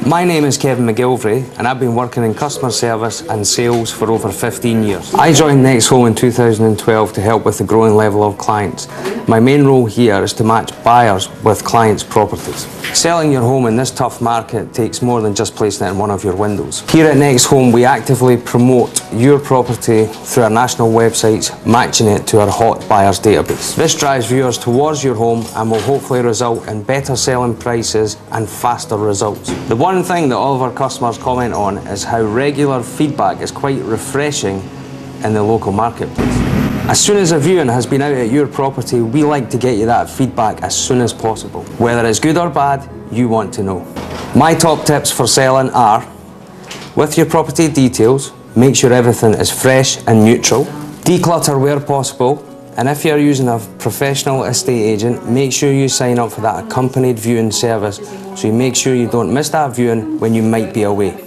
My name is Kevin McGilvray and I've been working in customer service and sales for over 15 years. I joined Next Home in 2012 to help with the growing level of clients. My main role here is to match buyers with clients' properties. Selling your home in this tough market takes more than just placing it in one of your windows. Here at Next Home we actively promote your property through our national websites, matching it to our hot buyers database. This drives viewers towards your home and will hopefully result in better selling prices and faster results. The one thing that all of our customers comment on is how regular feedback is quite refreshing in the local marketplace. As soon as a viewing has been out at your property, we like to get you that feedback as soon as possible. Whether it's good or bad, you want to know. My top tips for selling are: with your property details, make sure everything is fresh and neutral. Declutter where possible. And if you're using a professional estate agent, make sure you sign up for that accompanied viewing service so you make sure you don't miss that viewing when you might be away.